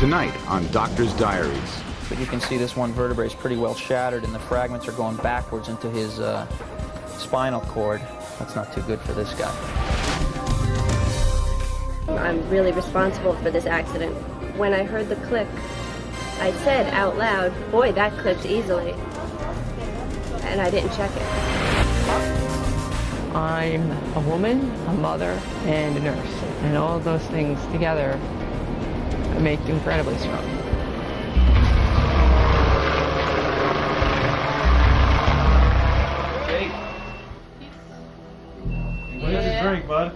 Tonight on Doctor's Diaries. But you can see this one vertebrae is pretty well shattered and the fragments are going backwards into his spinal cord. That's not too good for this guy. I'm really responsible for this accident. When I heard the click, I said out loud, "Boy, that clicked easily." And I didn't check it. I'm a woman, a mother, and a nurse. And all of those things together make you incredibly strong. Jake. What is this drink, bud?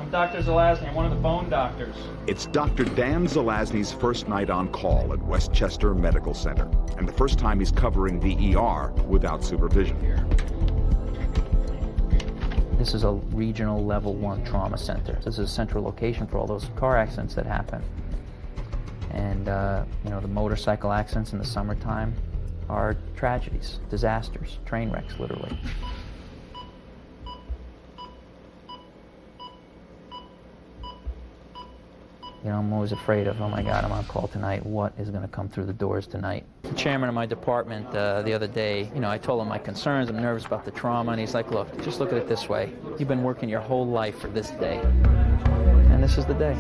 I'm Dr. Zelazny. I'm one of the bone doctors. It's Dr. Dan Zelazny's first night on call at Westchester Medical Center, and the first time he's covering the ER without supervision. This is a regional level 1 trauma center. This is a central location for all those car accidents that happen. And, you know, the motorcycle accidents in the summertime are tragedies, disasters, train wrecks, literally. You know, I'm always afraid of, oh my God, I'm on call tonight. What is going to come through the doors tonight? The chairman of my department the other day, you know, I told him my concerns. I'm nervous about the trauma. And he's like, look, just look at it this way. You've been working your whole life for this day. And this is the day.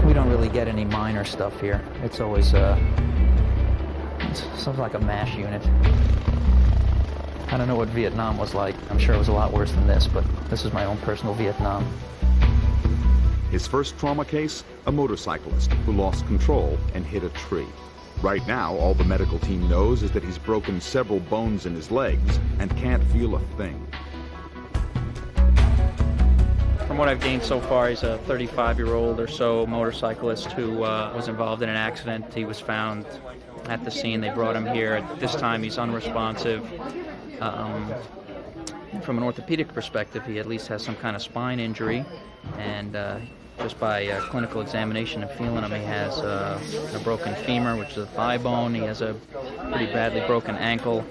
We don't really get any minor stuff here. It's always it's something like a MASH unit. I don't know what Vietnam was like. I'm sure it was a lot worse than this, but this is my own personal Vietnam. His first trauma case, a motorcyclist who lost control and hit a tree. Right now, all the medical team knows is that he's broken several bones in his legs and can't feel a thing. From what I've gained so far, he's a 35-year-old or so motorcyclist who was involved in an accident. He was found at the scene. They brought him here. At this time, he's unresponsive. From an orthopedic perspective, he at least has some kind of spine injury, and just by clinical examination and feeling him, he has a broken femur, which is a thigh bone. He has a pretty badly broken ankle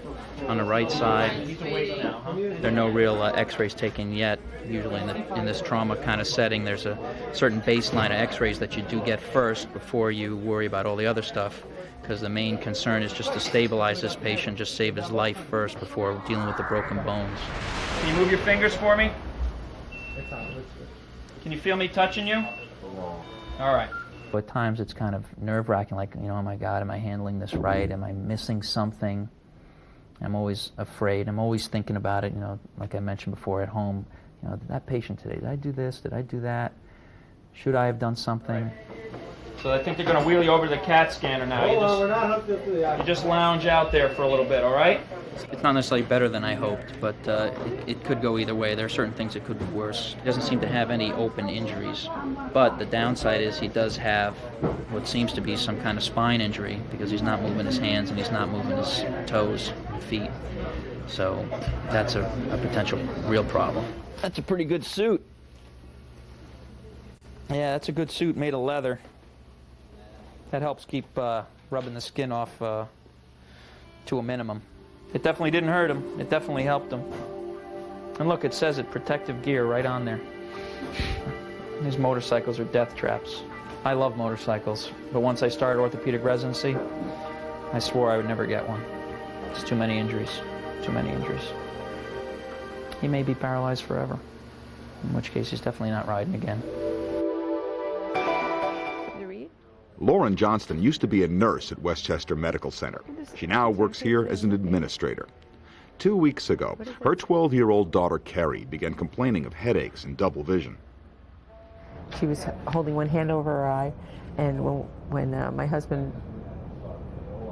on the right side. There are no real x-rays taken yet. Usually in this trauma kind of setting, there's a certain baseline of x-rays that you do get first before you worry about all the other stuff, because the main concern is just to stabilize this patient, just save his life first before dealing with the broken bones. Can you move your fingers for me? Can you feel me touching you? All right. At times it's kind of nerve-wracking, like, you know, oh my God, am I handling this right? Am I missing something? I'm always afraid. I'm always thinking about it, you know, like I mentioned before at home. You know, that patient today, did I do this? Did I do that? Should I have done something? Right. So I think they're going to wheel you over to the CAT scanner now. You just lounge out there for a little bit, all right? It's not necessarily better than I hoped, but it could go either way. There are certain things that could be worse. He doesn't seem to have any open injuries, but the downside is he does have what seems to be some kind of spine injury, because he's not moving his hands and he's not moving his toes and feet. So that's a potential real problem. That's a pretty good suit. Yeah, that's a good suit made of leather. That helps keep rubbing the skin off to a minimum. It definitely didn't hurt him. It definitely helped him. And look, it says it, protective gear, right on there. These motorcycles are death traps. I love motorcycles, but once I started orthopedic residency, I swore I would never get one. It's too many injuries. Too many injuries. He may be paralyzed forever, in which case he's definitely not riding again. Lauren Johnston used to be a nurse at Westchester Medical Center. She now works here as an administrator. 2 weeks ago, her 12-year-old daughter Carrie began complaining of headaches and double vision. She was holding one hand over her eye, and when my husband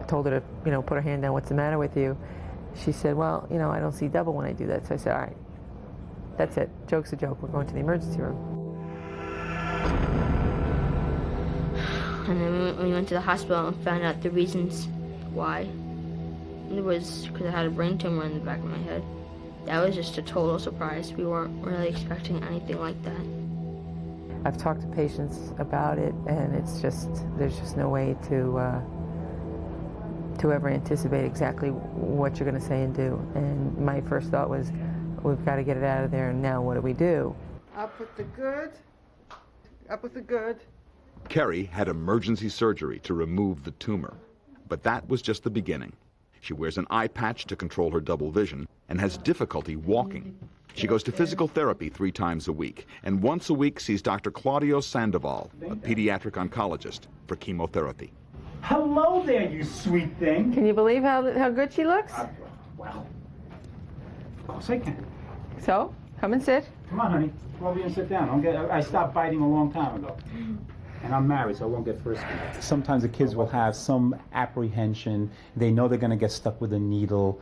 told her to, you know, put her hand down, "What's the matter with you?" she said, "Well, you know, I don't see double when I do that." So I said, "All right, that's it. Joke's a joke. We're going to the emergency room." And then we went to the hospital and found out the reasons why. It was because I had a brain tumor in the back of my head. That was just a total surprise. We weren't really expecting anything like that. I've talked to patients about it, and it's just, there's just no way to ever anticipate exactly what you're going to say and do. And my first thought was, we've got to get it out of there, and now what do we do? Up with the good, up with the good, Carrie had emergency surgery to remove the tumor, but that was just the beginning. She wears an eye patch to control her double vision and has difficulty walking. She goes to physical therapy 3 times a week, and once a week sees Dr. Claudio Sandoval, a pediatric oncologist, for chemotherapy. Hello there, you sweet thing. Can you believe how good she looks? Well, of course I can. So, come and sit. Come on, honey. Come over here and sit down. I stopped biting a long time ago. And I'm married, so I won't get frisky. Sometimes the kids will have some apprehension. They know they're going to get stuck with a needle.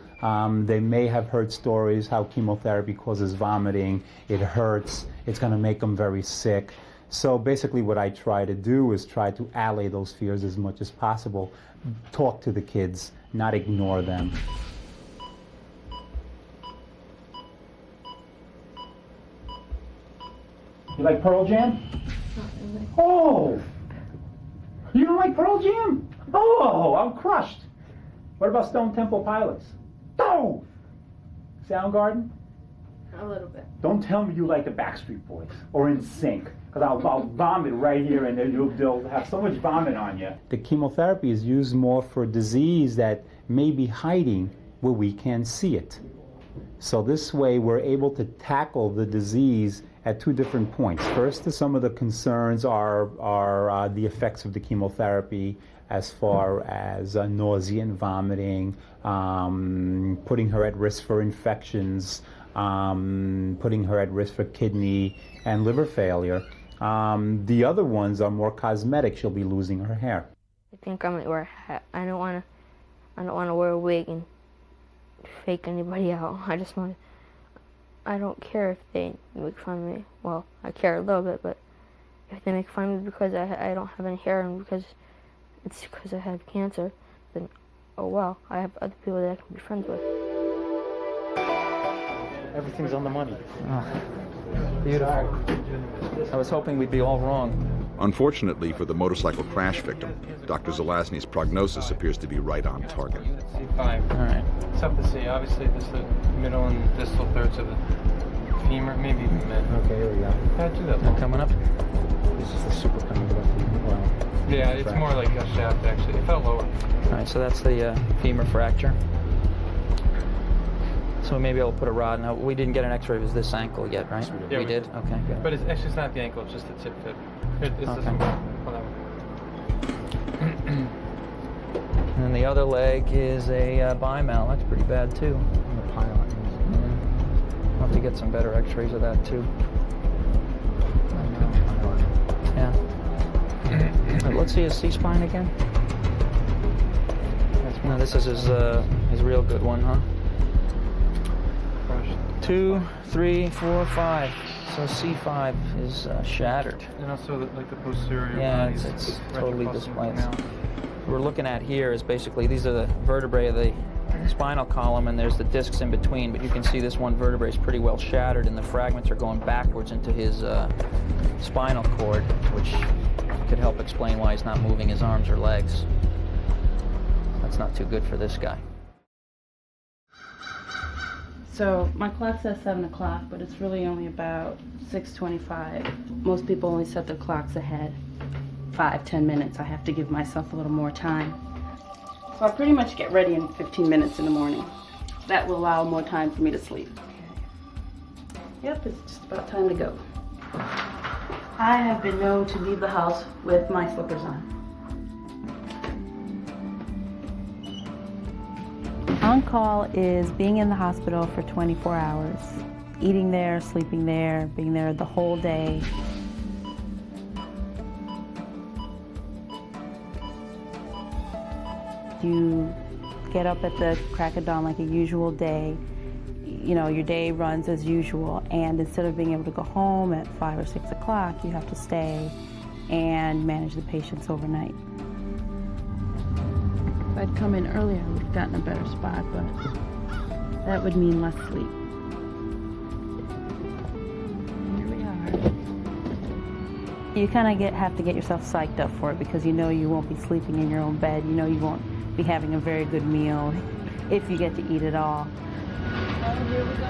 They may have heard stories how chemotherapy causes vomiting. It hurts. It's going to make them very sick. So basically what I try to do is try to allay those fears as much as possible. Talk to the kids, not ignore them. You like Pearl Jam? Oh! You don't like Pearl Jam? Oh, I'm crushed. What about Stone Temple Pilots? Oh! Soundgarden? A little bit. Don't tell me you like the Backstreet Boys or NSYNC, because I'll vomit right here and they'll have so much vomit on you. The chemotherapy is used more for disease that may be hiding where we can't see it. So this way we're able to tackle the disease at 2 different points. First, some of the concerns are the effects of the chemotherapy as far as nausea and vomiting, putting her at risk for infections, putting her at risk for kidney and liver failure. The other ones are more cosmetic. She'll be losing her hair. I think I might wear a hat. I don't want to wear a wig and fake anybody out. I don't care if they make fun of me. Well, I care a little bit, but if they make fun of me because I don't have any hair and because I have cancer, then oh well, I have other people that I can be friends with. Everything's on the money. Oh, beautiful. I was hoping we'd be all wrong. Unfortunately for the motorcycle crash victim, Dr. Zelazny's prognosis appears to be right on target. C5. All right. It's tough to see. Obviously, this is the middle and distal thirds of the femur, maybe even mid. Okay, here we go. Yeah, do that. Now coming up. This is the super coming up. Wow. Yeah, it's more like a shaft, actually. It fell lower. All right, so that's the femur fracture. So maybe I'll put a rod. Now, we didn't get an x-ray of this ankle yet, right? Yeah, we did? Okay, good. But it's actually it's not the ankle, it's just the tip fib. It's this Okay. one. Hold on. And then the other leg is a bimal. That's pretty bad, too. I'll have to get some better x-rays of that, too. Yeah. Let's see his C-spine again. No, this is his real good one, huh? 2, 3, 4, 5. So C5 is shattered. And also like the posterior Yeah, body is it's totally retrocostal displaced. now. What we're looking at here is basically, these are the vertebrae of the spinal column, and there's the discs in between, but you can see this one vertebrae is pretty well shattered, and the fragments are going backwards into his spinal cord, which could help explain why he's not moving his arms or legs. That's not too good for this guy. So my clock says 7 o'clock, but it's really only about 6:25. Most people only set their clocks ahead 5-10 minutes. I have to give myself a little more time. So I pretty much get ready in 15 minutes in the morning. That will allow more time for me to sleep. Yep, it's just about time to go. I have been known to leave the house with my slippers on. On-call is being in the hospital for 24 hours, eating there, sleeping there, being there the whole day. You get up at the crack of dawn like a usual day. You know, your day runs as usual, and instead of being able to go home at 5 or 6 o'clock, you have to stay and manage the patients overnight. If I'd come in earlier, I would have gotten a better spot, but that would mean less sleep. Here we are. You kind of have to get yourself psyched up for it, because you know you won't be sleeping in your own bed. You know you won't be having a very good meal if you get to eat at all. Oh, here we go.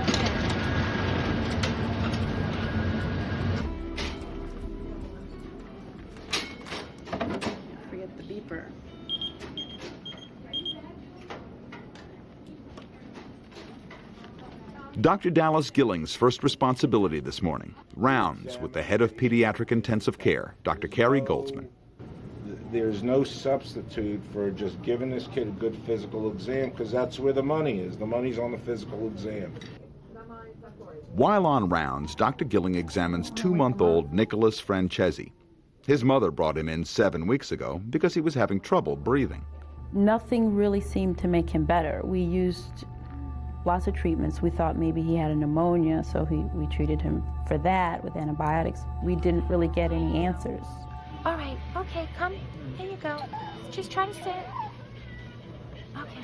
Dr. Dallas Gilling's first responsibility this morning, rounds with the head of pediatric intensive care, Dr. Carrie Johnston. There's no substitute for just giving this kid a good physical exam, because that's where the money is. The money's on the physical exam. While on rounds, Dr. Gilling examines 2-month-old Nicholas Francesi. His mother brought him in 7 weeks ago because he was having trouble breathing. Nothing really seemed to make him better. We used lots of treatments. We thought maybe he had a pneumonia, so we treated him for that with antibiotics. We didn't really get any answers. All right, okay, come. Here you go. Just try to sit. Okay.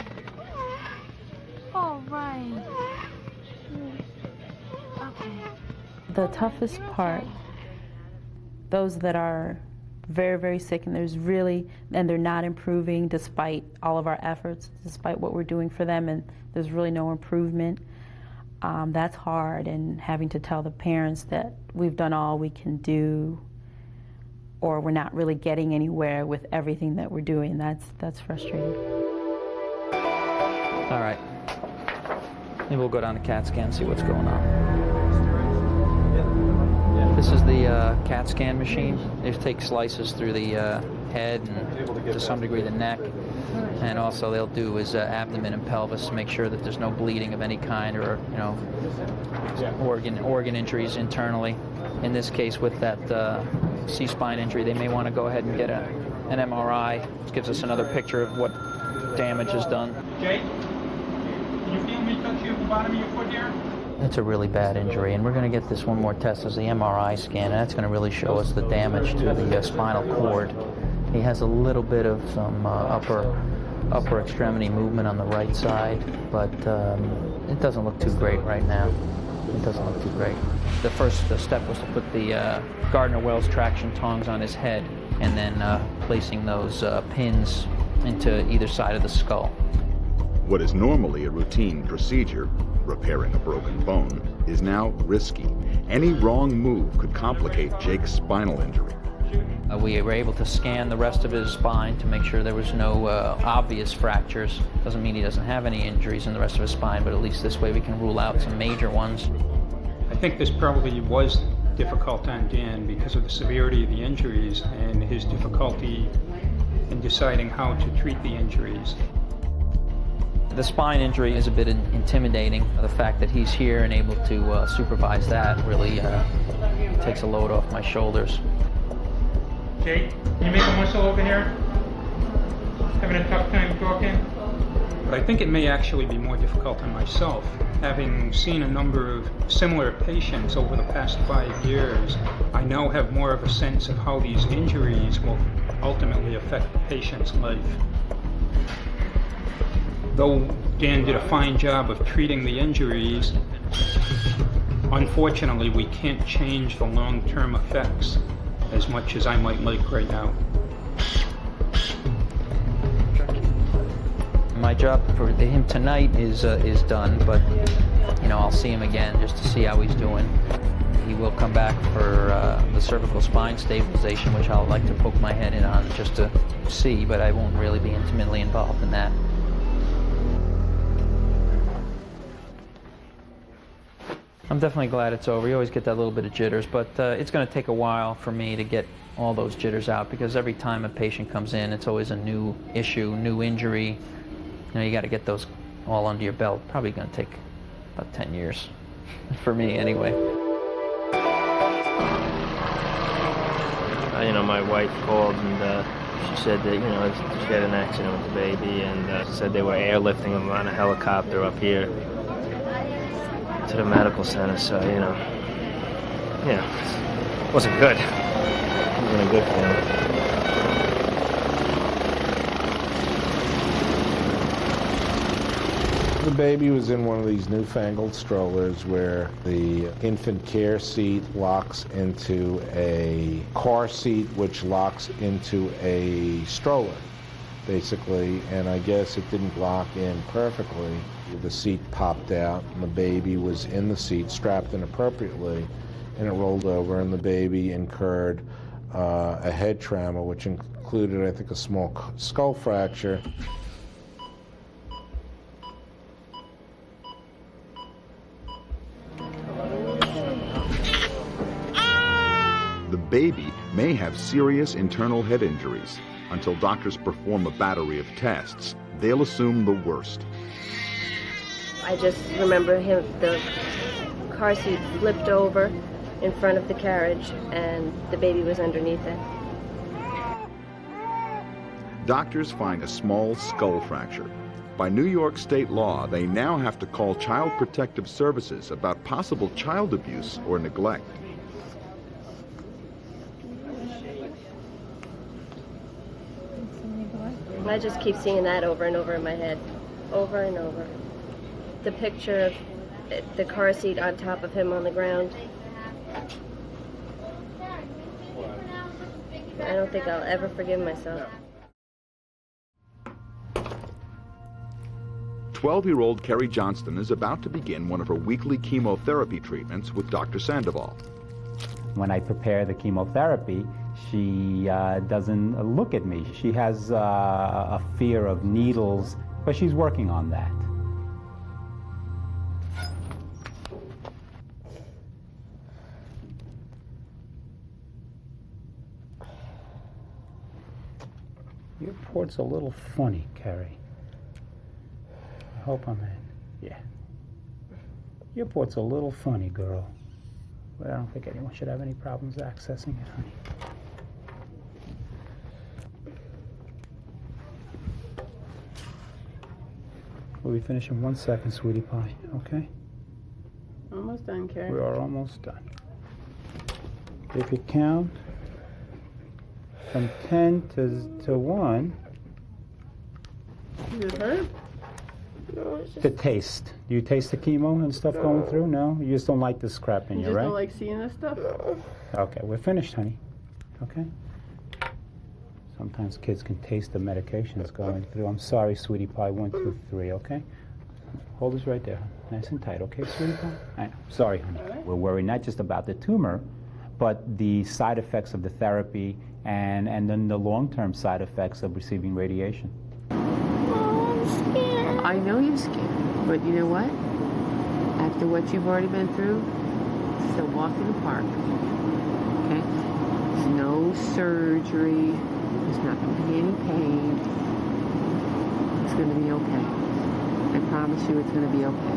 All right. Okay. The toughest part, those that are very, very sick and they're not improving despite all of our efforts, despite what we're doing for them, and there's really no improvement. That's hard, and having to tell the parents that we've done all we can do, or we're not really getting anywhere with everything that we're doing, that's frustrating. All right. Maybe we'll go down to CAT scan and see what's going on. This is the CAT scan machine. They take slices through the head and to some degree the neck. And also they'll do his abdomen and pelvis to make sure that there's no bleeding of any kind or, organ injuries internally. In this case, with that C-spine injury, they may want to go ahead and get an MRI. This gives us another picture of what damage is done. Jay, can you feel me touch you at the bottom of your foot here? It's a really bad injury, and we're going to get this one more test as the MRI scan, and that's going to really show us the damage to the spinal cord. He has a little bit of some upper extremity movement on the right side, but it doesn't look too great right now. It doesn't look too great. The first step was to put the Gardner-Wells traction tongs on his head, and then placing those pins into either side of the skull. What is normally a routine procedure, repairing a broken bone, is now risky. Any wrong move could complicate Jake's spinal injury. We were able to scan the rest of his spine to make sure there was no obvious fractures. Doesn't mean he doesn't have any injuries in the rest of his spine, but at least this way we can rule out some major ones. I think this probably was difficult on Dan because of the severity of the injuries and his difficulty in deciding how to treat the injuries. The spine injury is a bit intimidating. The fact that he's here and able to supervise that really takes a load off my shoulders. Jay, can you make a muscle over here? Having a tough time talking? But I think it may actually be more difficult on myself. Having seen a number of similar patients over the past 5 years, I now have more of a sense of how these injuries will ultimately affect the patient's life. Though Dan did a fine job of treating the injuries, unfortunately we can't change the long-term effects as much as I might like right now. My job for him tonight is done, but I'll see him again just to see how he's doing. He will come back for the cervical spine stabilization, which I'll like to poke my head in on just to see, but I won't really be intimately involved in that. I'm definitely glad it's over. You always get that little bit of jitters, but it's going to take a while for me to get all those jitters out, because every time a patient comes in, it's always a new issue, new injury. You got to get those all under your belt. Probably going to take about 10 years, for me anyway. My wife called and she said that, she had an accident with the baby, and she said they were airlifting him on a helicopter up here to the medical center, so, it wasn't good. It wasn't a good feeling. The baby was in one of these newfangled strollers where the infant care seat locks into a car seat, which locks into a stroller, basically, and I guess it didn't lock in perfectly. The seat popped out, and the baby was in the seat, strapped in appropriately, and it rolled over, and the baby incurred a head trauma, which included, I think, a small skull fracture. baby may have serious internal head injuries. Until doctors perform a battery of tests, they'll assume the worst. I just remember the car seat flipped over in front of the carriage and the baby was underneath it. Doctors find a small skull fracture. By New York state law, they now have to call Child Protective Services about possible child abuse or neglect. I just keep seeing that over and over in my head, over and over. The picture of the car seat on top of him on the ground. I don't think I'll ever forgive myself. 12-year-old Carrie Johnston is about to begin one of her weekly chemotherapy treatments with Dr. Sandoval. When I prepare the chemotherapy, she doesn't look at me. She has a fear of needles, but she's working on that. Your port's a little funny, Carrie. I hope I'm in. Yeah. Your port's a little funny, girl. But I don't think anyone should have any problems accessing it, honey. We'll be finished in 1 second, sweetie pie, okay? Almost done, Carrie. We are almost done. If you count from 10 to 1. Does it hurt? No, it's just... The taste. Do you taste the chemo and stuff going through? No? You just don't like this crap in You you, just right? don't like seeing this stuff? Okay, we're finished, honey. Okay? Sometimes kids can taste the medications going through. I'm sorry, sweetie pie. 1, 2, 3, okay? Hold this right there. Nice and tight, okay, sweetie pie? I know. Sorry, honey. We're worried not just about the tumor, but the side effects of the therapy and then the long-term side effects of receiving radiation. Oh, I'm scared. I know you're scared, but you know what? After what you've already been through, it's a walk in the park. Okay? There's no surgery. There's not going to be any pain. It's going to be okay. I promise you it's going to be okay.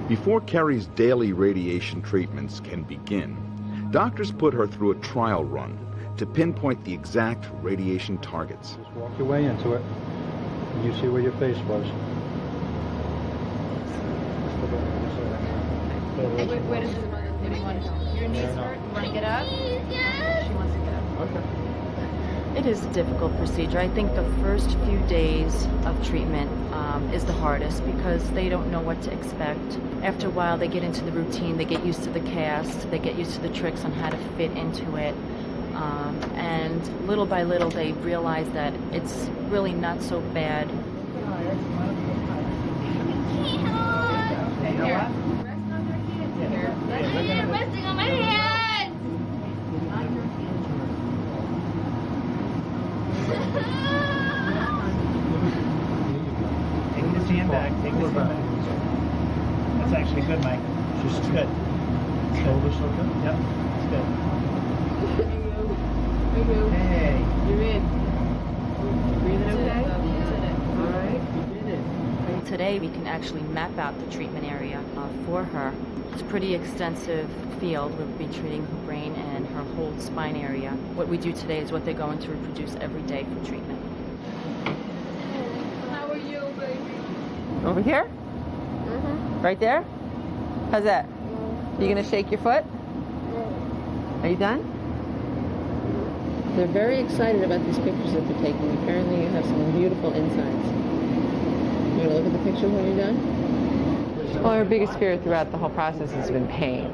Before Carrie's daily radiation treatments can begin, doctors put her through a trial run to pinpoint the exact radiation targets. Just walk your way into it, and you see where your face was. Where does this mother your knees hurt? You want to get up? She wants to get up. Okay. It is a difficult procedure. I think the first few days of treatment is the hardest because they don't know what to expect. After a while, they get into the routine, they get used to the cast, they get used to the tricks on how to fit into it. And little by little, they realize that it's really not so bad. I'm resting on my hands. Take this hand back. Take this hand back. That's actually good, Mike. It's good. Shoulders okay? Yep. It's good. Hey. You're in. Breathing okay? All right. You did it. Today, we can actually map out the treatment area for her. It's a pretty extensive field. We'll be treating her brain and her whole spine area. What we do today is what they're going to reproduce every day for treatment. How are you, baby? Over here? Right there? How's that? You gonna shake your foot? Are you done? They're very excited about these pictures that they're taking. Apparently you have some beautiful insides. You wanna look at the picture when you're done? Well, her biggest fear throughout the whole process has been pain.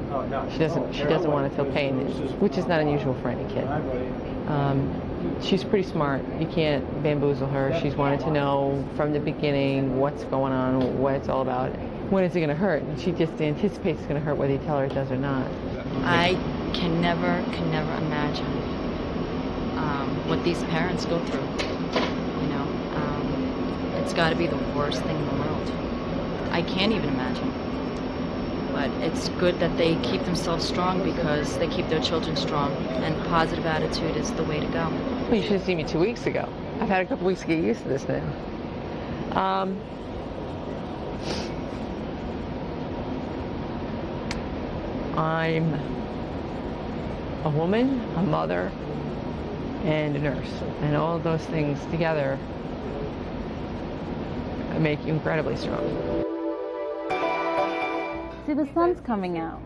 She doesn't want to feel pain, which is not unusual for any kid. She's pretty smart. You can't bamboozle her. She's wanted to know from the beginning what's going on, what it's all about. When is it going to hurt? And she just anticipates it's going to hurt whether you tell her it does or not. I can never imagine what these parents go through. You know, it's got to be the worst thing in the world. I can't even imagine But it's good that they keep themselves strong because they keep their children strong, and positive attitude is the way to go. Well, you should have seen me 2 weeks ago. I've had a couple weeks to get used to this now. I'm a woman, a mother, and a nurse. And all of those things together make you incredibly strong. See, the sun's coming out.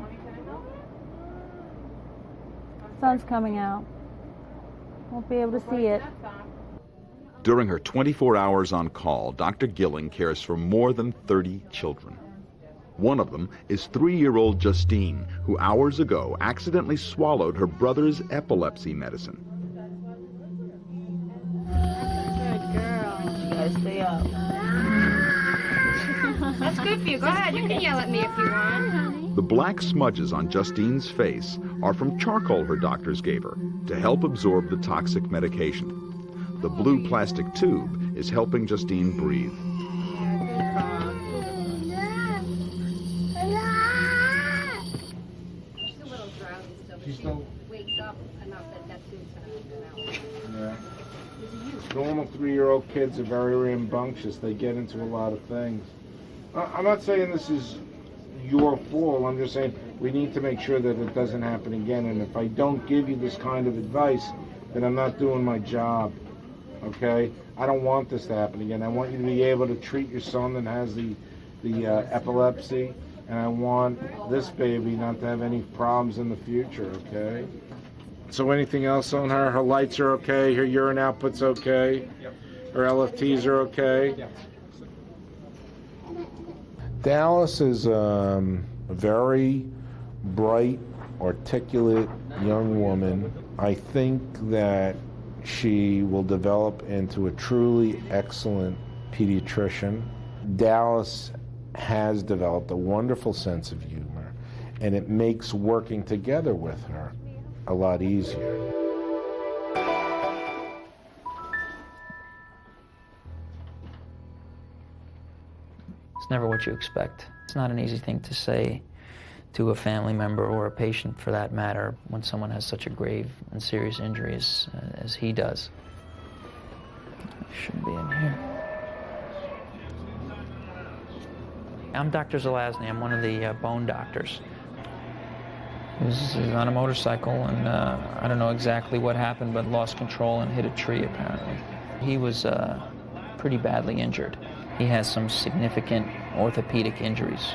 Sun's coming out. Won't be able to see it. During her 24 hours on call, Dr. Gilling cares for more than 30 children. One of them is 3-year-old Justine, who hours ago accidentally swallowed her brother's epilepsy medicine. Good girl. You gotta stay up. That's good for you. Go ahead. You can yell at me if you want. The black smudges on Justine's face are from charcoal her doctors gave her to help absorb the toxic medication. The blue plastic tube is helping Justine breathe. She's still wakes up enough that tube's gonna open out. Yeah. Normal 3-year-old kids are very rambunctious. They get into a lot of things. I'm not saying this is your fault. I'm just saying we need to make sure that it doesn't happen again. And if I don't give you this kind of advice, then I'm not doing my job. Okay? I don't want this to happen again. I want you to be able to treat your son that has the epilepsy, and I want this baby not to have any problems in the future, okay? So anything else on her? Her lights are okay, her urine output's okay, Yep. her LFTs are okay? Yep. Dallas is a very bright, articulate young woman. I think that she will develop into a truly excellent pediatrician. Dallas has developed a wonderful sense of humor, and it makes working together with her a lot easier. It's never what you expect. It's not an easy thing to say to a family member or a patient, for that matter, when someone has such a grave and serious injury as he does. I should be in here. I'm Dr. Zelazny. I'm one of the bone doctors. He was on a motorcycle, and I don't know exactly what happened, but lost control and hit a tree, apparently. He was pretty badly injured. He has some significant orthopedic injuries.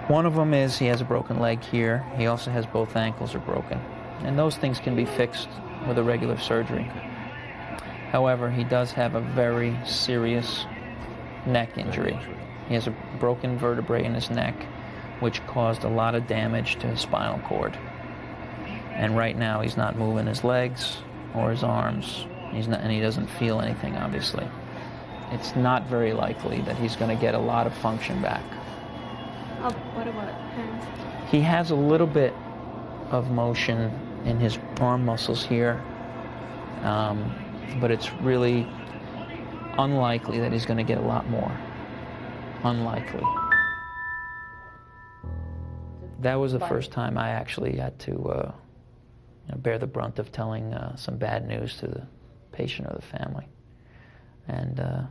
One of them is he has a broken leg here. He also has both ankles are broken. And those things can be fixed with a regular surgery. However, he does have a very serious neck injury. He has a broken vertebrae in his neck, which caused a lot of damage to his spinal cord. And right now he's not moving his legs or his arms. And he doesn't feel anything, obviously. It's not very likely that he's going to get a lot of function back. What about hands? He has a little bit of motion in his arm muscles here, but it's really unlikely that he's going to get a lot more. Unlikely. That was the first time I actually had to bear the brunt of telling some bad news to the patient or the family. And I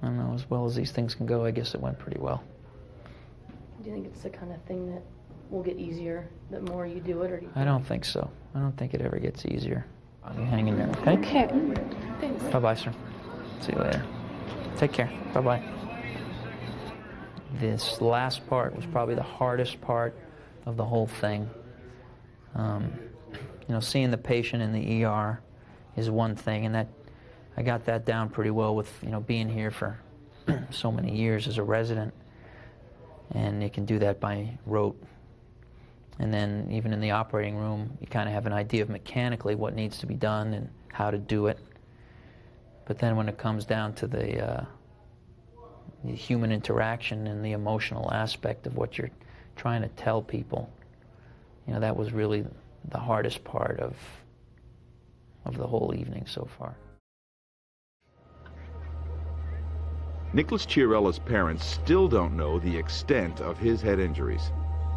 don't know, as well as these things can go, I guess it went pretty well. Do you think it's the kind of thing that will get easier the more you do it, or do you I don't think so. I don't think it ever gets easier. You hang in there, okay? Okay. Thanks. Bye-bye, sir. See you later. Take care. Bye-bye. This last part was probably the hardest part of the whole thing. Seeing the patient in the ER is one thing, and that I got that down pretty well with, being here for so many years as a resident. And you can do that by rote. And then even in the operating room, you kind of have an idea of mechanically what needs to be done and how to do it. But then when it comes down to the human interaction and the emotional aspect of what you're trying to tell people, that was really the hardest part of the whole evening so far. Nicholas Chiarella's parents still don't know the extent of his head injuries.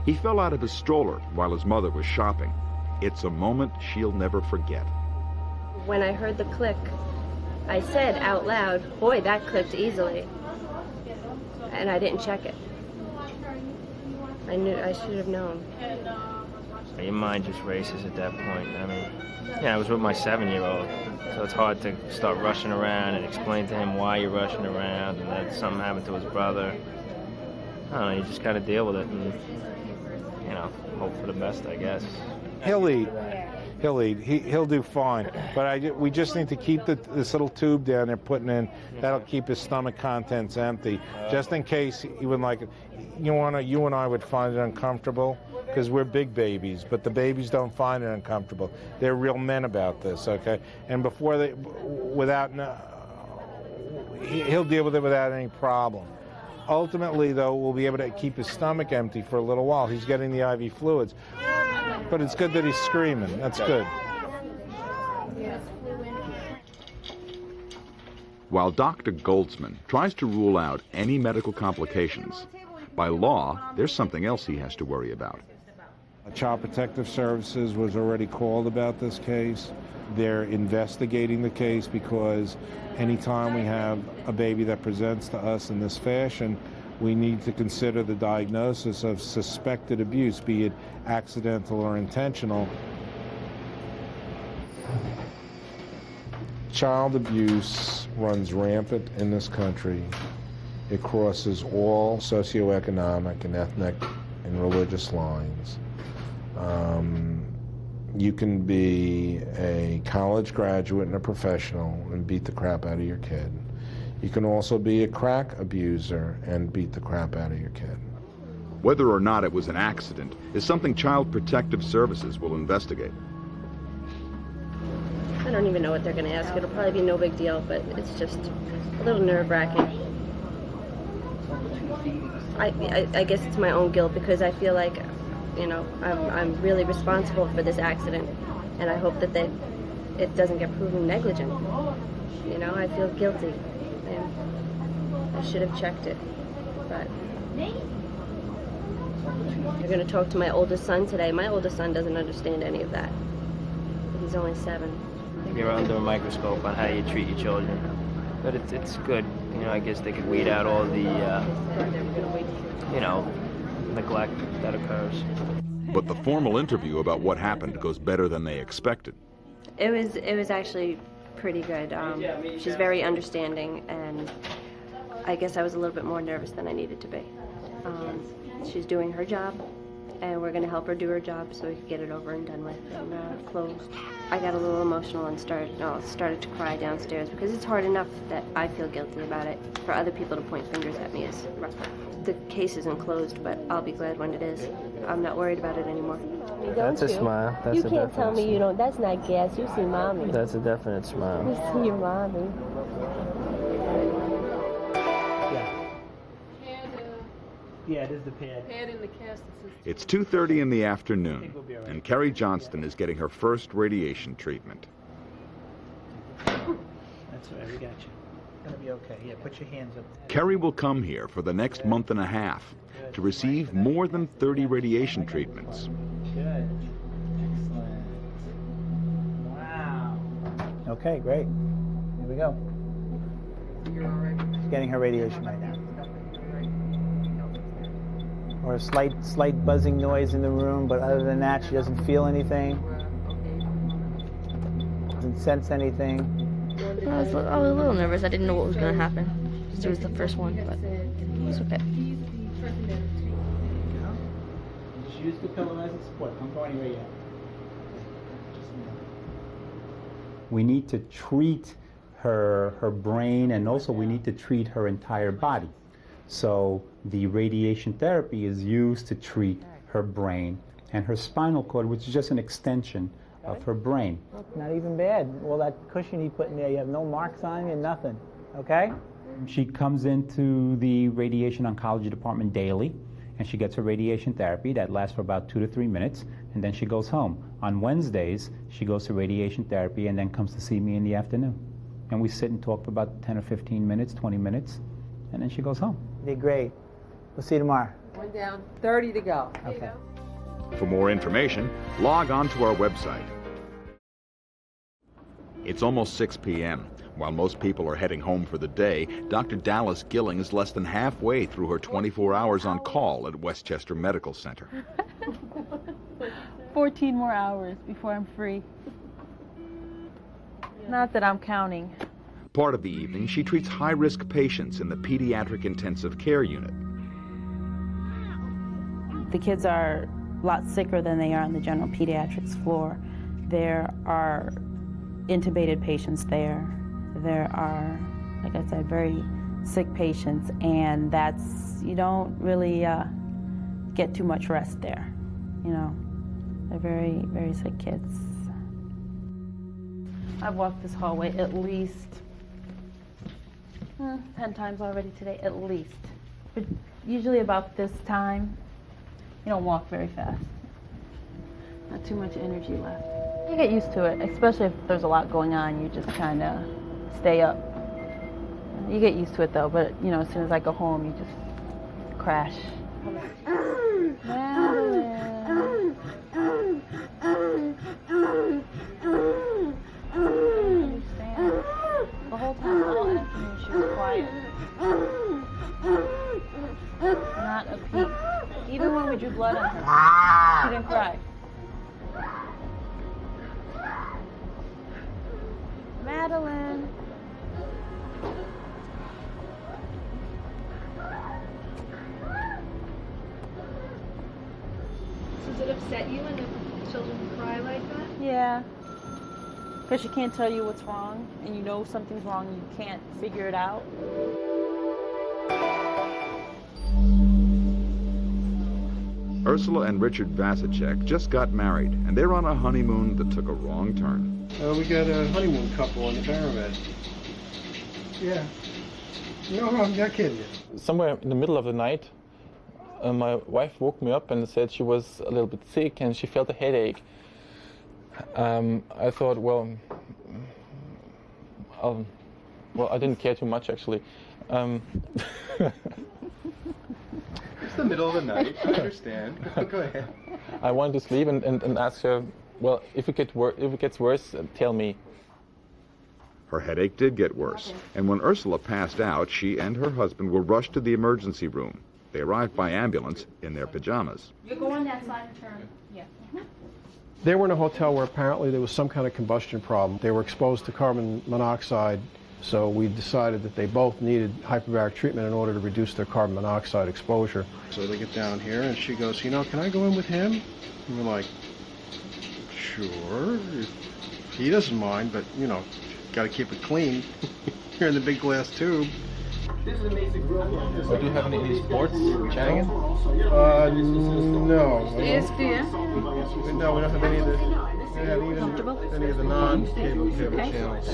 He fell out of his stroller while his mother was shopping. It's a moment she'll never forget. When I heard the click, I said out loud, "Boy, that clicked easily." And I didn't check it. I knew I should have known. Your mind just races at that point. I mean, yeah, I was with my 7-year-old, so it's hard to start rushing around and explain to him why you're rushing around and that something happened to his brother. I don't know, you just kind of deal with it and, you know, hope for the best, I guess. He'll eat. He'll eat. He'll do fine. But we just need to keep this little tube down there putting in. That'll keep his stomach contents empty, just in case he would like it. You and I would find it uncomfortable because we're big babies, but the babies don't find it uncomfortable. They're real men about this, okay? And he'll deal with it without any problem. Ultimately, though, we'll be able to keep his stomach empty for a little while. He's getting the IV fluids. But it's good that he's screaming. That's good. While Dr. Goldsman tries to rule out any medical complications, by law, there's something else he has to worry about. Child Protective Services was already called about this case. They're investigating the case because anytime we have a baby that presents to us in this fashion, we need to consider the diagnosis of suspected abuse, be it accidental or intentional. Child abuse runs rampant in this country. It crosses all socioeconomic and ethnic and religious lines. You can be a college graduate and a professional and beat the crap out of your kid. You can also be a crack abuser and beat the crap out of your kid. Whether or not it was an accident is something Child Protective Services will investigate. I don't even know what they're going to ask. It'll probably be no big deal, but it's just a little nerve-wracking. I guess it's my own guilt because I feel like, you know, I'm really responsible for this accident, and I hope that it doesn't get proven negligent. You know, I feel guilty. And I should have checked it, but you're going to talk to my oldest son today. My oldest son doesn't understand any of that. He's only 7. You're under a microscope on how you treat your children, but it's good. You know, I guess they could weed out all the, you know, neglect that occurs. But the formal interview about what happened goes better than they expected. It was actually pretty good. She's very understanding, and I guess I was a little bit more nervous than I needed to be. She's doing her job, and we're going to help her do her job so we can get it over and done with and closed. I got a little emotional and started to cry downstairs because it's hard enough that I feel guilty about it. For other people to point fingers at me is rough. The case isn't closed, but I'll be glad when it is. I'm not worried about it anymore. That's a smile. That's you can't tell me you don't. That's not gas. You see mommy. That's a definite smile. You see your mommy. Yeah, it is the pad. Pad in the cast. It's 2:30 in the afternoon, and Carrie Johnston is getting her first radiation treatment. That's right, we got you. It's gonna be okay. Yeah, put your hands up. Carrie will come here for the next month and a half to receive more than 30 radiation treatments. Good. Excellent. Wow. Okay, great. Here we go. You're all right. She's getting her radiation right now. Or a slight buzzing noise in the room, but other than that, she doesn't feel anything. Doesn't sense anything. I was a little nervous. I didn't know what was going to happen. It was the first one, but it was okay. Just use the pillow as a support. Don't go anywhere yet. We need to treat her brain, and also we need to treat her entire body. So the radiation therapy is used to treat her brain and her spinal cord, which is just an extension of her brain. Not even bad. All that cushion he put in there, you have no marks on you, nothing. Okay? She comes into the radiation oncology department daily, and she gets her radiation therapy that lasts for about 2 to 3 minutes, and then she goes home. On Wednesdays, she goes to radiation therapy and then comes to see me in the afternoon. And we sit and talk for about 10 or 15 minutes, 20 minutes, and then she goes home. You did great. We'll see you tomorrow. One down, 30 to go. Okay. For more information, log on to our website. It's almost 6 p.m. While most people are heading home for the day, Dr. Dallas Gilling is less than halfway through her 24 hours on call at Westchester Medical Center. 14 more hours before I'm free. Not that I'm counting. Part of the evening, she treats high-risk patients in the Pediatric Intensive Care Unit. The kids are a lot sicker than they are on the general pediatrics floor. There are intubated patients there. There are, like I said, very sick patients, and you don't really get too much rest there. You know, they're very, very sick kids. I've walked this hallway at least 10 times already today, at least. But usually about this time, you don't walk very fast. Not too much energy left. You get used to it, especially if there's a lot going on. You just kind of stay up. You get used to it though, but you know, as soon as I go home, you just crash. Madeline. The whole time all afternoon she was quiet. Not a peep. Even when we drew blood on her, she didn't cry. Madeline. Does it upset you when the children cry like that? Yeah. Because she can't tell you what's wrong, and you know something's wrong, and you can't figure it out. Ursula and Richard Vasicek just got married, and they're on a honeymoon that took a wrong turn. We got a honeymoon couple on the pyramid. Yeah. No, I'm not kidding you. Somewhere in the middle of the night, my wife woke me up and said she was a little bit sick and she felt a headache. I thought, well, I didn't care too much actually. It's the middle of the night. I understand. Go ahead. I wanted to sleep and ask her, well, if it gets worse, tell me. Her headache did get worse, and when Ursula passed out, she and her husband were rushed to the emergency room. They arrived by ambulance in their pajamas. You go on that side and turn. Yeah. They were in a hotel where apparently there was some kind of combustion problem. They were exposed to carbon monoxide, so we decided that they both needed hyperbaric treatment in order to reduce their carbon monoxide exposure. So they get down here and she goes, you know, can I go in with him? And we're like, sure, he doesn't mind, but you know, got to keep it clean. Here in the big glass tube. Do you have any sports, Chanigan? No. ESPN? No, we don't have any of the any of the non-cable channels.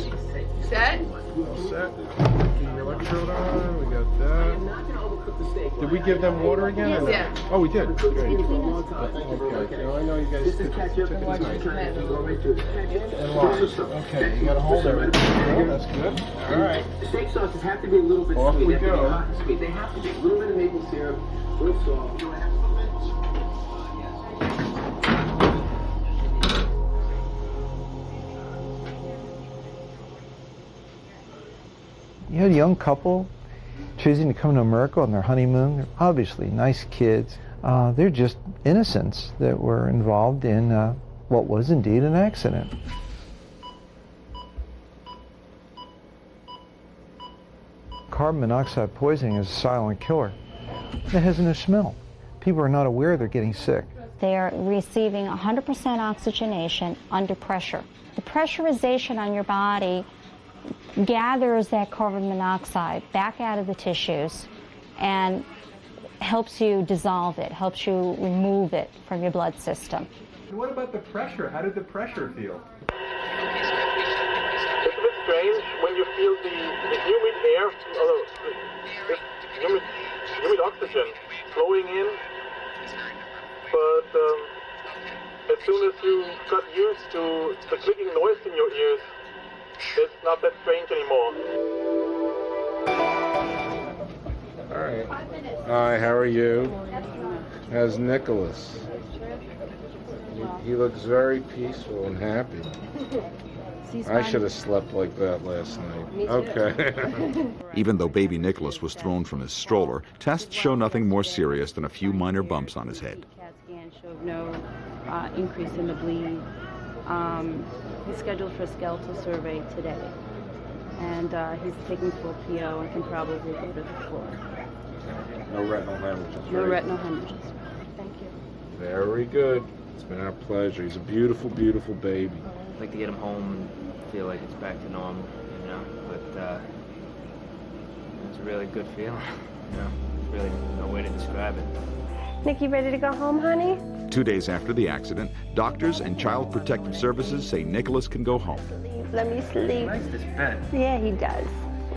Set? All set. The electrode on, we got that. Did we give them water again? Or no? Yeah. Oh, we did. Great. Okay. Now I know you guys took it tonight. And lost. Okay, you got to hold everything. That's good. All right. Steak sauces have to be a little bit Off sweet. we go. They have to be a little bit of maple syrup, a little salt. You had a young couple choosing to come to America on their honeymoon. They're obviously nice kids. They're just innocents that were involved in what was indeed an accident. Carbon monoxide poisoning is a silent killer. It has no smell. People are not aware they're getting sick. They are receiving 100% oxygenation under pressure. The pressurization on your body gathers that carbon monoxide back out of the tissues and helps you dissolve it, helps you remove it from your blood system. What about the pressure? How did the pressure feel? It's a bit strange when you feel the humid air, humid oxygen flowing in, but as soon as you got used to the clicking noise in your ears, it's not that strange anymore. Hi, how are you? How's Nicholas? He looks very peaceful and happy. I should have slept like that last night. Okay. Even though baby Nicholas was thrown from his stroller, tests show nothing more serious than a few minor bumps on his head. CAT scan showed no increase in the bleed. He's scheduled for a skeletal survey today, and he's taking full PO and can probably go to the floor. No retinal hemorrhages. No right? retinal hemorrhages. Thank you. Very good. It's been our pleasure. He's a beautiful, beautiful baby. I'd like to get him home and feel like it's back to normal, you know, but it's a really good feeling, you know. There's really no way to describe it. Nikki, ready to go home, honey? 2 days after the accident, doctors and Child Protective Services say Nicholas can go home. Let me sleep. Nice this bed. Yeah, he does.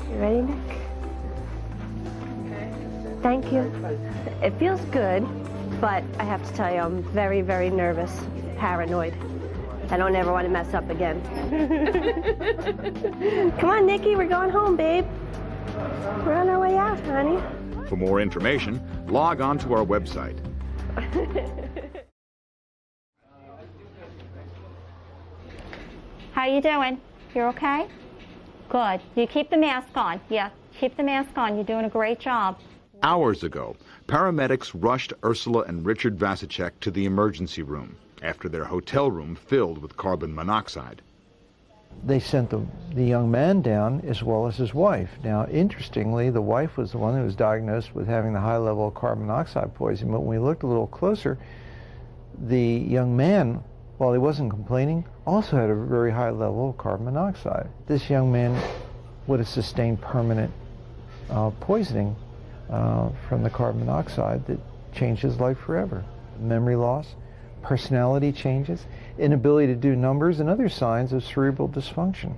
You ready, Nick? Thank you. It feels good, but I have to tell you, I'm very, very nervous, paranoid. I don't ever want to mess up again. Come on, Nikki, we're going home, babe. We're on our way out, honey. For more information, log on to our website. How you doing? You're okay? Good. You keep the mask on. Yeah, keep the mask on. You're doing a great job. Hours ago, paramedics rushed Ursula and Richard Vasicek to the emergency room after their hotel room filled with carbon monoxide. They sent the young man down as well as his wife. Now, interestingly, the wife was the one who was diagnosed with having the high level of carbon monoxide poisoning, but when we looked a little closer, the young man, while he wasn't complaining, also had a very high level of carbon monoxide. This young man would have sustained permanent poisoning from the carbon monoxide that changed his life forever. Memory loss, personality changes, inability to do numbers, and other signs of cerebral dysfunction.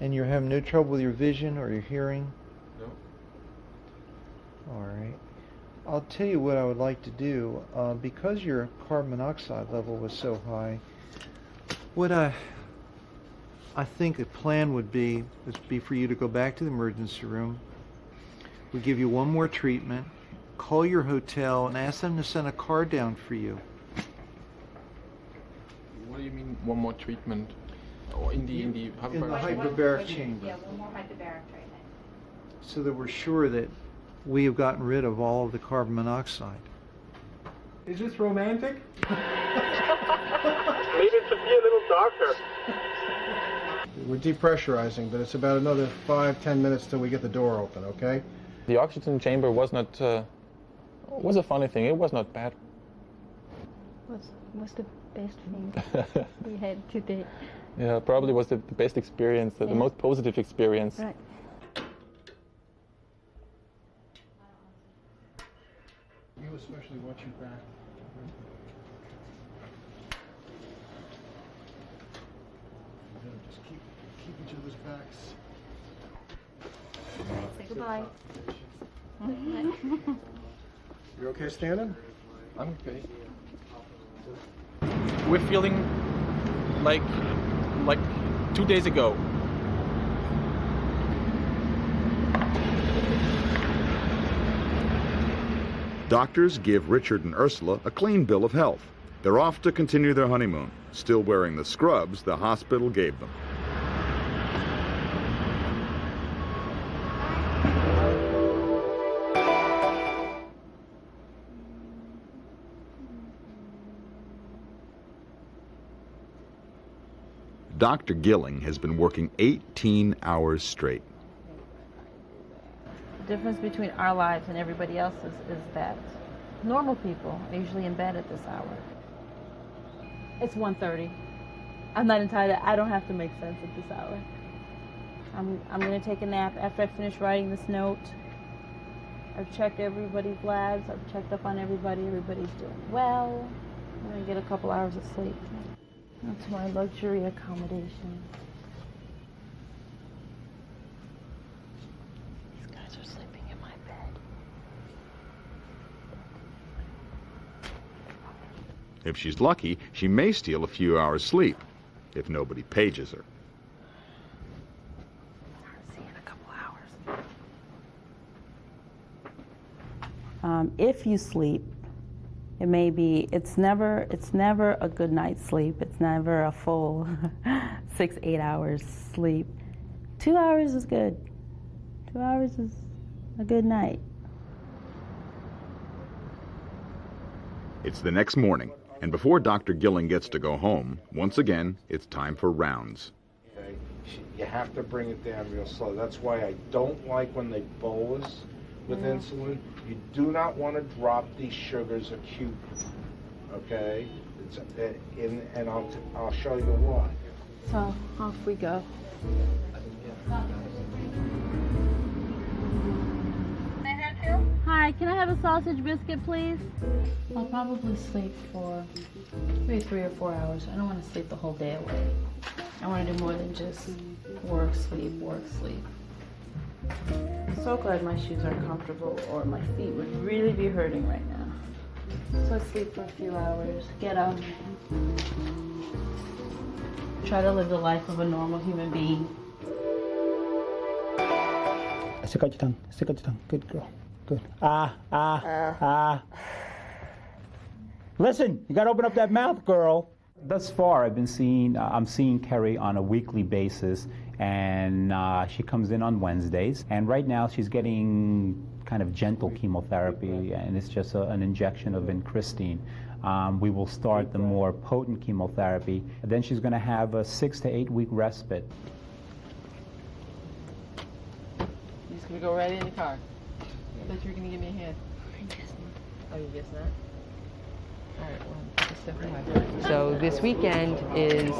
And you're having no trouble with your vision or your hearing? No. All right. I'll tell you what I would like to do. Because your carbon monoxide level was so high, what I think the plan would be for you to go back to the emergency room. We give you one more treatment. Call your hotel and ask them to send a car down for you. What do you mean, one more treatment? Oh, in the hyperbaric chamber. Yeah, one more hyperbaric treatment. So that we're sure that we have gotten rid of all of the carbon monoxide. Is this romantic? Maybe it should be a little darker. We're depressurizing, but it's about another 5-10 minutes till we get the door open, okay? The oxygen chamber was not, was a funny thing. It was not bad. What's the best thing we had today? Yeah, probably was the best experience, the most positive experience. Right. You especially watch your back. Just keep each other's backs. Say goodbye. You okay standing? I'm okay. We're feeling like 2 days ago. Doctors give Richard and Ursula a clean bill of health. They're off to continue their honeymoon, still wearing the scrubs the hospital gave them. Dr. Gilling has been working 18 hours straight. The difference between our lives and everybody else's is that normal people are usually in bed at this hour. It's 1:30. I'm not entitled. I don't have to make sense at this hour. I'm going to take a nap after I finish writing this note. I've checked everybody's labs. I've checked up on everybody. Everybody's doing well. I'm going to get a couple hours of sleep. That's my luxury accommodation. These guys are sleeping in my bed. If she's lucky, she may steal a few hours' sleep, if nobody pages her. See you in a couple hours. If you sleep, it may be, it's never a good night's sleep. It's never a full 6-8 hours sleep. 2 hours is good. 2 hours is a good night. It's the next morning, and before Dr. Gilling gets to go home, once again, it's time for rounds. Okay. You have to bring it down real slow. That's why I don't like when they bolus with insulin. You do not want to drop these sugars acutely, okay? And I'll show you why. So off we go. Hi, can I have a sausage biscuit, please? I'll probably sleep for maybe 3 or 4 hours. I don't want to sleep the whole day away. I want to do more than just work, sleep, work, sleep. I'm so glad my shoes are comfortable, or my feet would really be hurting right now. So I sleep for a few hours, get up, try to live the life of a normal human being. Stick out your tongue. Stick out your tongue. Good girl. Good. Listen, you gotta open up that mouth, girl. Thus far, I'm seeing Carrie on a weekly basis, and she comes in on Wednesdays. And right now, she's getting kind of gentle chemotherapy, and it's just an injection of vincristine. We will start the more potent chemotherapy. And then she's going to have a 6 to 8 week respite. You just gonna go right in the car. I thought you were gonna give me a hand. Oh, you guess not? All right, well, just step away. So this weekend is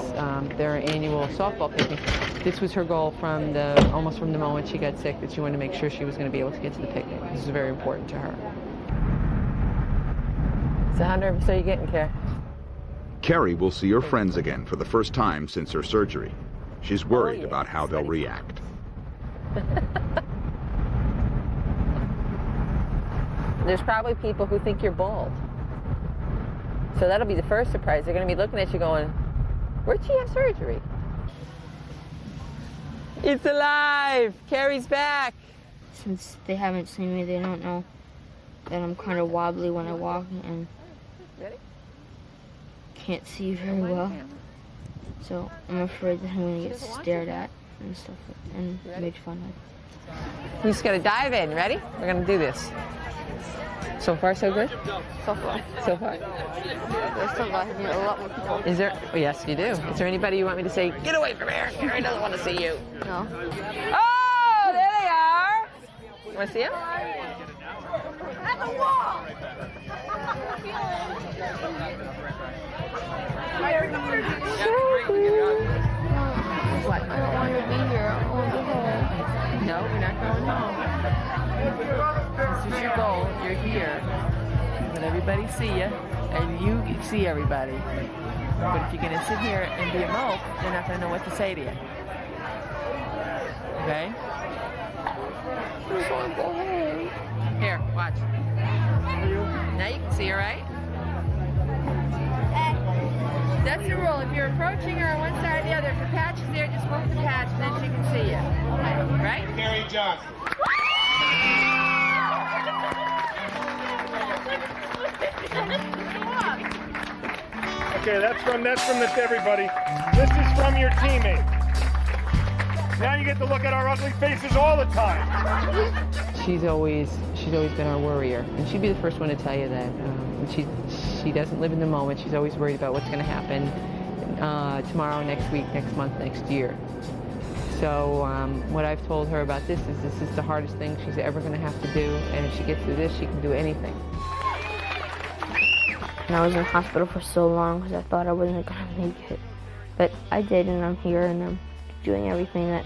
their annual softball picnic. This was her goal almost from the moment she got sick, that she wanted to make sure she was going to be able to get to the picnic. This is very important to her. So how nervous are you getting, Carrie? Carrie will see her friends again for the first time since her surgery. She's worried about how they'll react. There's probably people who think you're bald. So that'll be the first surprise. They're going to be looking at you going, where'd she have surgery? It's alive! Carrie's back! Since they haven't seen me, they don't know that I'm kind of wobbly when I walk and can't see very well. So I'm afraid that I'm going to get stared at and stuff and made fun of. You just got to dive in. Ready? We're going to do this. So far, so good? So far. So far. There's still a lot more people. Is there? Oh, yes, you do. Is there anybody you want me to say, get away from here? Carrie doesn't want to see you. No. Oh, there they are. You want to see them? At the wall! What? I don't want to be here. I want to go home. No, we're not going home. This is your goal. You're here. Let everybody see you, and you see everybody. But if you're going to sit here and be a mope, they're not going to know what to say to you. Okay? Here, watch. Now you can see her, right? That's the rule. If you're approaching her on one side or the other, if the patch is there, just move the patch, and then she can see you. Right? Carrie Johnston. Okay, that's from this everybody. This is from your teammate. Now you get to look at our ugly faces all the time. She's always been our worrier, and she'd be the first one to tell you that. She doesn't live in the moment. She's always worried about what's going to happen tomorrow, next week, next month, next year. So what I've told her about this is the hardest thing she's ever going to have to do, and if she gets through this, she can do anything. And I was in hospital for so long because I thought I wasn't going to make it. But I did, and I'm here, and I'm doing everything that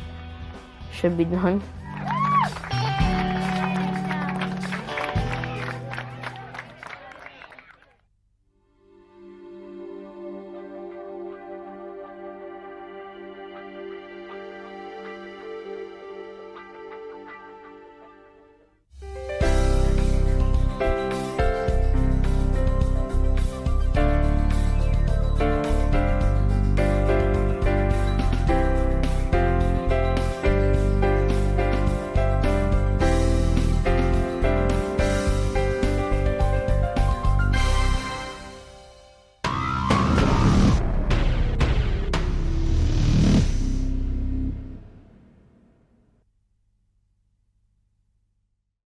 should be done.